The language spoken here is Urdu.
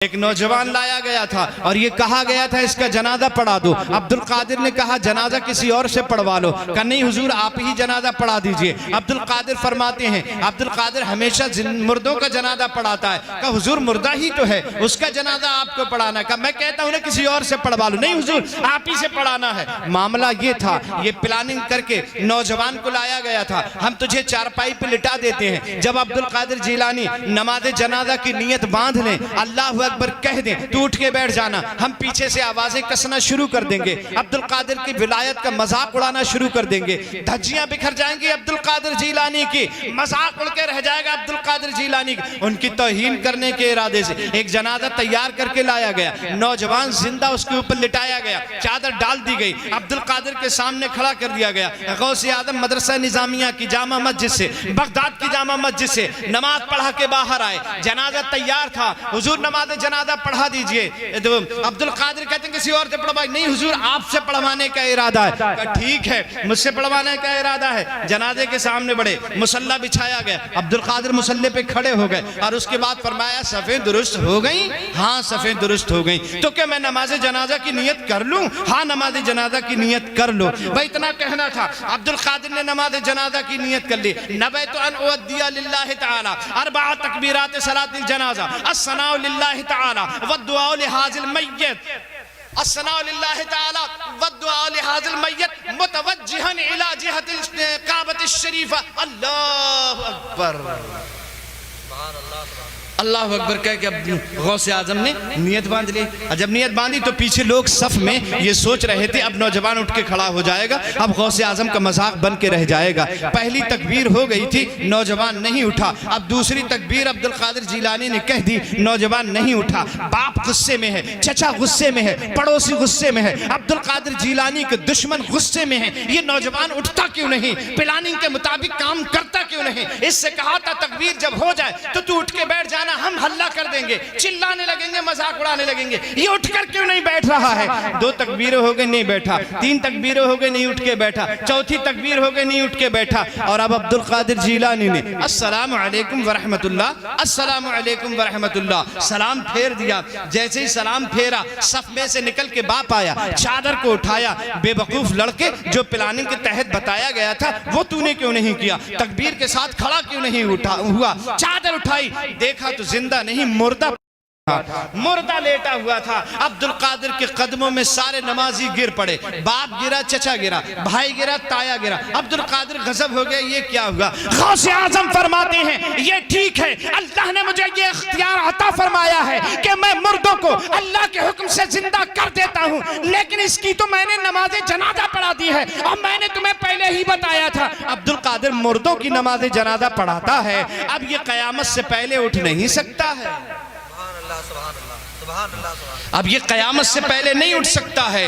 ایک نوجوان لایا گیا تھا اور یہ کہا گیا تھا اس کا جنازہ پڑھا دو۔ عبدالقادر نے کہا جنازہ کسی اور سے پڑھوا لو، کہا نہیں حضور آپ ہی جنازہ پڑھا دیجئے۔ عبدالقادر فرماتے ہیں عبدالقادر ہمیشہ مردوں کا جنازہ پڑھاتا ہے، کہا حضور مردہ ہی تو ہے، اس کا جنازہ آپ کو پڑھانا ہے، کہا میں کہتا ہوں کسی اور سے پڑھوا لو، نہیں حضور آپ ہی سے پڑھانا ہے۔ معاملہ یہ تھا، یہ پلاننگ کر کے نوجوان کو لایا گیا تھا۔ ہم تجھے چارپائی پہ لٹا دیتے ہیں، جب عبدالقادر جیلانی نماز جنازہ کی نیت باندھ لیں، اللہ اکبر کہہ دیں تو اٹھ کے بیٹھ جانا، ہم پیچھے سے آوازیں کسنا شروع کر دیں گے، عبدالقادر کی ولایت کا مذاق اڑانا شروع کر دیں گے، دھجیاں بکھر جائیں گی عبدالقادر جیلانی کی، مذاق اڑ کے رہ جائے گا عبدالقادر جیلانی کی۔ ان کی توہین کرنے کے ارادے سے ایک جنازہ تیار کر کے لایا گیا، نوجوان زندہ اس کے اوپر لٹایا گیا، چادر ڈال دی گئی، عبدالقادر کے سامنے کھڑا کر دیا گیا۔ غوث اعظم مدرسہ نظامیہ کی جامع مسجد سے، بغداد کی جامع مسجد سے نماز پڑھا کے باہر آئے، جنازہ تیار تھا، حضور نماز جنازہ پڑھا دیجئے۔ عبدالقادر کہتے ہیں کسی اور سے پڑھوائی، نہیں حضور آپ سے پڑھوانے کا ارادہ ہے، کہا ٹھیک ہے مجھ سے پڑھوانے کا ارادہ ہے۔ جنازے کے سامنے بڑھے، مصلی بچھایا گیا، عبدالقادر مصلی پہ کھڑے ہو گئے اور اس کے بعد فرمایا صفیں درست ہو گئیں؟ ہاں صفیں درست ہو گئیں۔ تو کہ میں نماز جنازہ کی نیت کر لوں؟ ہاں نماز جنازہ کی نیت کر لو۔ بھائی اتنا کہنا تھا، عبدالقادر نے نماز جنازہ کی نیت کر لی، نویت ان اؤدی للہ تعالی اربع تکبیرات صلاۃ الجنازہ، الثناء للہ تعالی والدعاء لهذا الميت، الثناء للہ تعالی والدعاء لهذا الميت متوجہا الى جہة الکعبۃ الشریفہ۔ اللہ اکبر، اللہ اکبر کہہ کہ اب غوث اعظم نے نیت باندھ لی۔ جب نیت باندھی تو پیچھے لوگ صف میں یہ سوچ رہے تھے اب نوجوان اٹھ کے کھڑا ہو جائے گا، اب غوث اعظم کا مذاق بن کے رہ جائے گا۔ پہلی تکبیر ہو گئی تھی، نوجوان نہیں اٹھا، اب دوسری تکبیر عبدالقادر جیلانی نے کہہ دی، نوجوان نہیں اٹھا۔ باپ غصے میں ہے، چچا غصے میں ہے، پڑوسی غصے میں ہے، عبدالقادر جیلانی کے دشمن غصے میں ہیں، یہ نوجوان اٹھتا کیوں نہیں، پلاننگ کے مطابق کام کرتا کیوں نہیں؟ اس سے کہا تھا تکبیر جب ہو جائے تو اٹھ کے بیٹھ جانا، ہم ہلہ کر دیں گے، چلانے لگیں گے، مذاق اڑانے لگیں گے۔ یہ اٹھ کر کیوں نہیں بیٹھ رہا ہے؟ دو تکبیریں ہو گئے نہیں بیٹھا، تین تکبیریں ہو گئے نہیں اٹھ کے بیٹھا، چوتھی تکبیر ہو گئے نہیں اٹھ کے بیٹھا۔ اور اب عبدالقادر جیلانی نے السلام علیکم ورحمت اللہ، السلام علیکم ورحمت اللہ سلام پھیر دیا۔ جیسے ہی سلام پھیرا، صف میں سے نکل کے باپ آیا، چادر کو اٹھایا، بے وقوف لڑکے جو پلاننگ کے تحت بتایا گیا تھا وہ تو نے کیوں نہیں کیا؟ تکبیر کے ساتھ کھڑا کیوں نہیں ہوا؟ چادر اٹھائی، دیکھا تو زندہ نہیں مردہ مردہ لیٹا ہوا تھا۔ عبدالقادر کے قدموں میں سارے نمازی گر پڑے، باپ گرا، چچا گرا، بھائی گرا، تایا گرا۔ عبدالقادر غضب ہو گیا، یہ کیا ہوا؟ غوث اعظم فرماتے ہیں یہ ٹھیک ہے، اللہ نے مجھے یہ اختیار عطا فرمایا ہے کہ میں مردوں کو اللہ کے حکم سے زندہ کر دیتا ہوں، لیکن اس کی تو میں نے نماز جنازہ پڑھا دی ہے اور میں نے تمہیں پہلے ہی بتایا تھا۔ عبدالقادر مردوں کی نماز جنازہ پڑھاتا ہے، اب یہ قیامت سے پہلے اٹھ نہیں سکتا ہے، اب یہ قیامت سے پہلے نہیں اٹھ سکتا ہے۔